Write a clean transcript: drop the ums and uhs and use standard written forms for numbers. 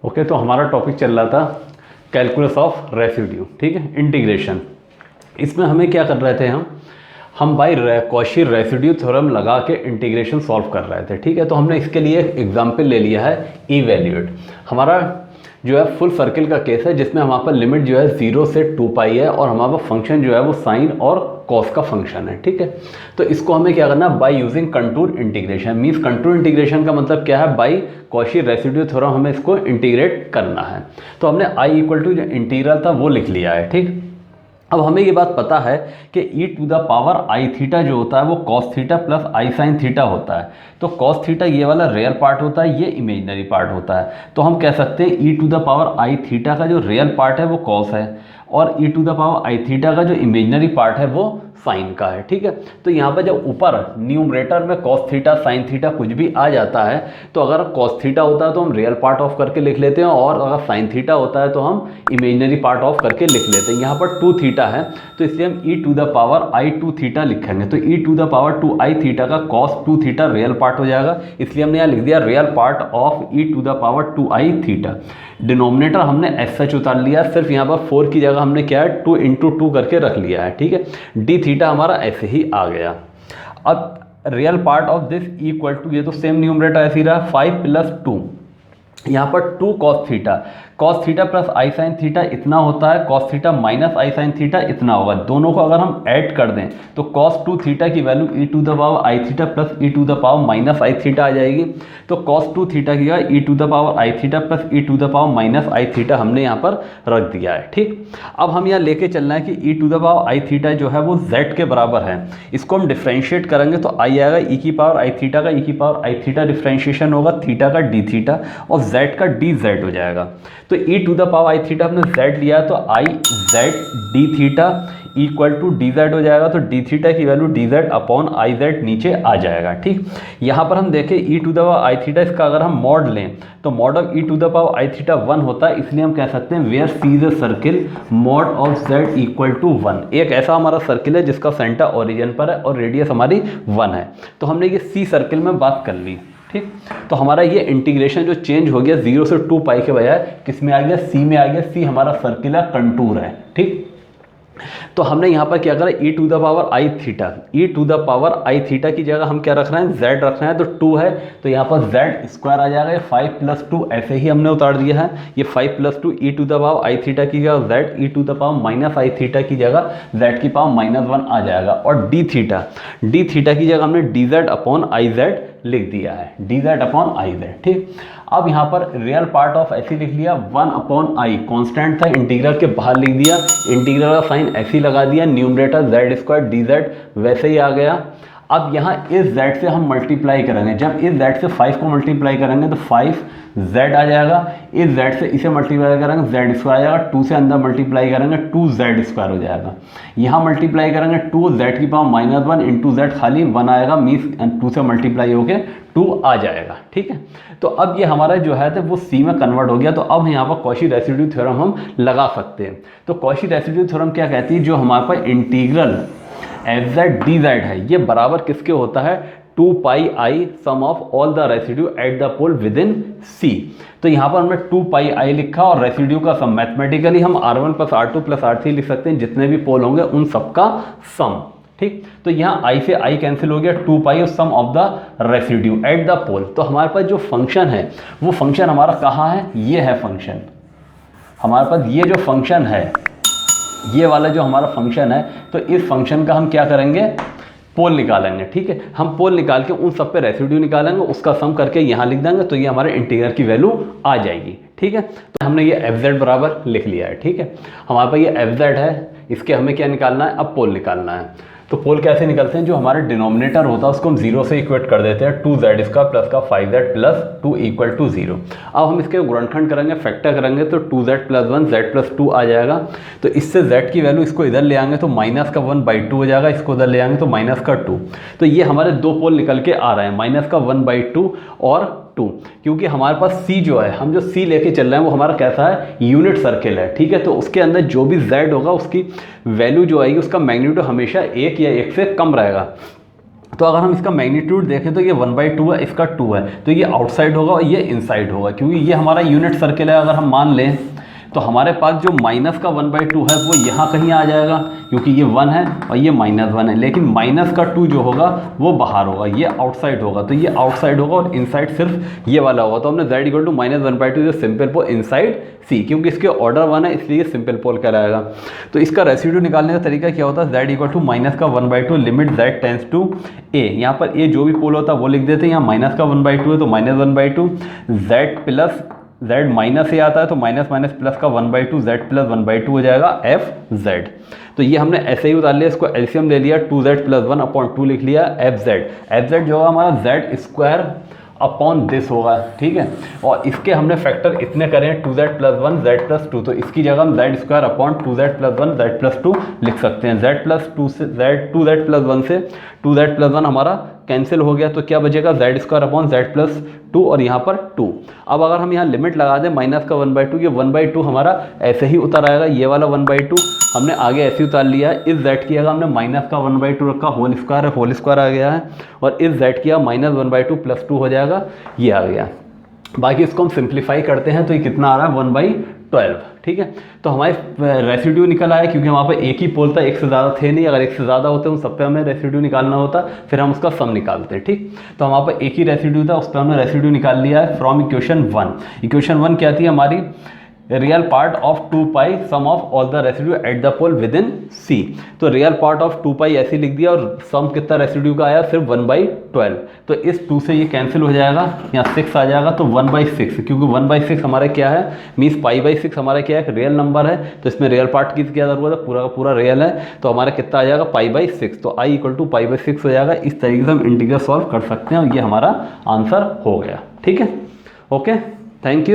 Okay, तो हमारा topic चल रहा था कैलकुलस ऑफ रेसिड्यू, ठीक है, इंटीग्रेशन। इसमें हमें क्या कर रहे थे, हम बाय कॉची रेसिड्यू थ्योरम लगा के इंटीग्रेशन सॉल्व कर रहे थे, ठीक है। तो हमने इसके लिए एक एग्जाम्पल ले लिया है इवैल्यूएट। हमारा जो है फुल सर्किल का केस है जिसमें हमारे पास लिमिट जो है 0 से 2 पाई है और हमारा फंक्शन जो है वो साइन और कॉस का फंक्शन है, ठीक है। तो इसको हमें क्या करना है, by using contour integration. Means contour integration का मतलब क्या है, बाय कॉची रेसिड्यू थ्योरम हमें इसको इंटीग्रेट करना है। तो हमने आई इक्वल टू जो इंटीग्रल था वो लिख लिया है, ठीक। अब हमें ये बात पता है कि e to the power i theta जो होता है वो cos theta plus i sine theta होता है। तो कॉस थीटा ये वाला रियल पार्ट होता है, ये इमेजिनरी पार्ट होता है। तो हम कह सकते हैं e to the power i theta का जो रियल पार्ट है वो कॉस है और e to the power i theta का जो इमेजिनरी पार्ट है वो साइन का है, ठीक है। तो यहाँ पर जब ऊपर न्यूमरेटर में कॉस थीटा साइन थीटा कुछ भी आ जाता है तो अगर कॉस थीटा होता है तो हम रियल पार्ट ऑफ करके लिख लेते हैं और अगर साइन थीटा होता है तो हम इमेजिनरी पार्ट ऑफ करके लिख लेते हैं। यहाँ पर 2 थीटा है तो इसलिए हम e to the power i 2 theta लिखेंगे। तो e to the power 2 i theta का कॉस 2 थीटा रियल पार्ट हो जाएगा, इसलिए हमने यहाँ लिख दिया real part of e to the power 2 i theta. Denominator हमने एस सच उतार लिया, सिर्फ यहाँ पर 4 की जगह हमने क्या है 2 इंटू 2 करके रख लिया है, ठीक है। डी थीटा हमारा ऐसे ही आ गया। अब real part of this equal to, ये तो सेम न्यूमरेटर ऐसे ही रहा, 5 प्लस 2, यहाँ पर 2 cos theta plus i sine theta इतना होता है, कॉस थीटा माइनस आई साइन थीटा इतना होगा। दोनों को अगर हम ऐड कर दें तो कॉस 2 थीटा की value e to the power i theta plus e to the power minus i theta आ जाएगी। तो कॉस 2 थीटा की जगह e to the power i theta plus e to the power minus i theta हमने यहाँ पर रख दिया है, ठीक। अब हम यहाँ लेके चलना है कि e to the power i theta जो है वो z के बराबर है। इसको हम डिफ्रेंशिएट करेंगे तो आई आएगा e की पावर आई थीटा का e की पावर आई थीटा डिफ्रेंशिएशन होगा थीटा का डी थीटा और z का डी जेड हो जाएगा। तो e to the power i theta हमने z लिया है तो i z d theta equal to d z हो जाएगा। तो डी थीटा की value d z upon i z नीचे आ जाएगा, ठीक। यहाँ पर हम देखें e to the power i theta, इसका अगर हम मॉड लें तो mod of e to the power i theta 1 होता है, इसलिए हम कह सकते हैं where C is a circle mod of z equal to 1। एक ऐसा हमारा सर्किल है जिसका सेंटर ओरिजिन पर है और रेडियस हमारी 1 है। तो हमने ये सी सर्किल में बात कर ली, ठीक। तो हमारा ये इंटीग्रेशन जो चेंज हो गया 0 से 2 पाई के बजाय किस में आ गया, सी में आ गया। सी हमारा सर्किलर कंटूर है, ठीक। तो हमने यहाँ पर क्या करा, e to the power i theta, e to the power i theta की जगह हम क्या रख रहे हैं, z रख रहे हैं। तो 2 है तो यहाँ पर z स्क्वायर आ जाएगा, 5 प्लस 2 ऐसे ही हमने उतार दिया है। ये 5 plus 2 e to the power i theta की जगह z, e to the power minus i theta की जगह z की पावर -1 आ जाएगा। और डी थीटा की जगह हमने D z upon i Z लिख दिया है, D z upon i Z, ठीक। अब यहाँ पर रियल पार्ट ऑफ ऐसे लिख लिया, 1 अपॉन आई कॉन्स्टेंट था, इंटीग्रल के बाहर लिख दिया, इंटीग्रल का साइन ऐसे लगा दिया, numerator Z square D Z वैसे ही आ गया। अब यहाँ इस z से हम मल्टीप्लाई करेंगे, जब इस z से 5 को मल्टीप्लाई करेंगे तो 5z आ जाएगा। इस z से इसे मल्टीप्लाई करेंगे z स्क्वायर आ जाएगा, 2 से अंदर मल्टीप्लाई करेंगे 2z स्क्वायर हो जाएगा। यहाँ मल्टीप्लाई करेंगे 2z की पावर -1 इंटू z खाली 1 आएगा, मीन्स 2 से मल्टीप्लाई होके 2 आ जाएगा, ठीक है। तो अब ये हमारा जो है तो वो सी में कन्वर्ट हो गया। तो अब यहाँ पर कॉची रेसिड्यू थ्योरम हम लगा सकते हैं। तो कॉची रेसिड्यू थ्योरम क्या कहती है, जो हमारे पास integral f z d z है ये बराबर किसके होता है, 2 pi i sum of all the residue at the pole with in C. तो यहाँ पर हमने 2 पाई आई लिखा और रेसिड्यू का सम, मैथमेटिकली हम R1 plus R2 plus R3 लिख सकते हैं, जितने भी पोल होंगे उन सबका सम, ठीक। तो यहाँ आई से आई कैंसिल हो गया, 2 पाई और sum of the residue at the pole. तो हमारे पास जो फंक्शन है वो फंक्शन हमारा कहाँ है, ये है फंक्शन हमारे पास। ये जो फंक्शन है, ये वाला जो हमारा फंक्शन है, तो इस फंक्शन का हम क्या करेंगे, पोल निकालेंगे, ठीक है। हम पोल निकाल के उन सब पे रेसिड्यू निकालेंगे, उसका सम करके यहाँ लिख देंगे तो ये हमारे इंटीग्रल की वैल्यू आ जाएगी, ठीक है। तो हमने ये एफ जेड बराबर लिख लिया है, ठीक है। हमारे पास ये एफ जेड है, इसके हमें क्या निकालना है, अब पोल निकालना है। तो पोल कैसे निकलते हैं, जो हमारे डिनोमिनेटर होता है उसको हम 0 से इक्वेट कर देते हैं, 2z स्क्वायर प्लस का 5z प्लस 2 इक्वल टू 0। अब हम इसके गुणनखंड करेंगे, फैक्टर करेंगे तो 2z प्लस 1 z प्लस 2 आ जाएगा। तो इससे z की वैल्यू इसको इधर ले आएंगे तो माइनस का 1/2 हो जाएगा, इसको इधर ले आएंगे तो माइनस का 2। तो ये हमारे 2 पोल निकल के आ रहे हैं, माइनस का 1/2 और 2, क्योंकि हमारे पास C जो है, हम जो C लेके चल रहे हैं वो हमारा कैसा है, यूनिट सर्किल है, ठीक है। तो उसके अंदर जो भी Z होगा उसकी वैल्यू जो आएगी उसका मैग्नीट्यूड हमेशा 1 या 1 से कम रहेगा। तो अगर हम इसका मैग्नीट्यूड देखें तो ये 1/2 है, इसका 2 है, तो ये आउटसाइड होगा और ये इनसाइड होगा, क्योंकि ये हमारा यूनिट सर्किल है। अगर हम मान लें तो हमारे पास जो माइनस का 1/2 है वो यहाँ कहीं आ जाएगा, क्योंकि ये 1 है और ये -1 है, लेकिन माइनस का 2 जो होगा वो बाहर होगा, ये आउटसाइड होगा, तो ये आउटसाइड होगा और इनसाइड सिर्फ ये वाला होगा। तो हमने z = -1/2 simple pole inside C, क्योंकि इसके ऑर्डर 1 है इसलिए सिंपल पोल कहलाएगा। तो इसका रेसिड्यू निकालने का तरीका क्या होता है, z = -1/2 limit z tends to a। यहाँ पर a जो भी पोल होता है वो लिख देते हैं, यहाँ माइनस का 1/2 है तो -1/2, z प्लस z माइनस ए आता है तो माइनस माइनस प्लस का 1/2, z प्लस 1/2 हो जाएगा fz। तो ये हमने ऐसे ही उतार लिया, इसको एलसीएम ले लिया, 2z + 1/2 लिख लिया fz जो होगा हमारा z² अपॉन दिस होगा, ठीक है। और इसके हमने फैक्टर इतने करें 2z + 1 z + 2, तो इसकी जगह हम z² अपॉन 2z + 1 z + 2 लिख सकते हैं। z+2 से 2z + 1 से 2z + 1 हमारा कैंसिल हो गया, तो क्या बचेगा z² अपॉन z + 2 और यहाँ पर 2। अब अगर हम यहाँ लिमिट लगा दें माइनस का 1/2, ये 1/2 हमारा ऐसे ही उतर आएगा, ये वाला 1/2 हमने आगे ऐसे ही उतार लिया है। इस z की जगह हमने माइनस का 1/2 रखा, होल स्क्वायर आ गया है, और इस z की -1/2 + 2 हो जाएगा, ये आ गया। बाकी इसको हम सिंप्लीफाई करते हैं तो ये कितना आ रहा है 1/12, ठीक है। तो हमारे रेसिड्यू निकल आया, क्योंकि वहाँ पे एक ही पोल था, एक से ज़्यादा थे नहीं। अगर एक से ज़्यादा होते उन सब पे हमें रेसिड्यू निकालना होता, फिर हम उसका सम निकालते, ठीक। तो वहाँ पे एक ही रेसिड्यू था, उस पर हमने रेसिड्यू निकाल लिया है फ्रॉम इक्वेशन 1। इक्वेशन 1 क्या थी हमारी, real part of 2π sum of all the residue at the pole with in C। तो रियल पार्ट ऑफ 2π ऐसे लिख दिया, और सम कितना रेसिड्यू का आया, सिर्फ 1/12। तो इस 2 से ये कैंसिल हो जाएगा, यहाँ 6 आ जाएगा, तो 1/6, क्योंकि 1/6 हमारा क्या है, मीन्स π/6 हमारा क्या है, रियल नंबर है, तो इसमें रियल पार्ट की क्या जरूरत है, पूरा का पूरा रियल है, तो हमारा कितना आ जाएगा π/6। तो i = π/6 हो जाएगा। इस तरीके से हम इंटीग्रल सॉल्व कर सकते हैं, और ये हमारा आंसर हो गया, ठीक है। Okay, thank you.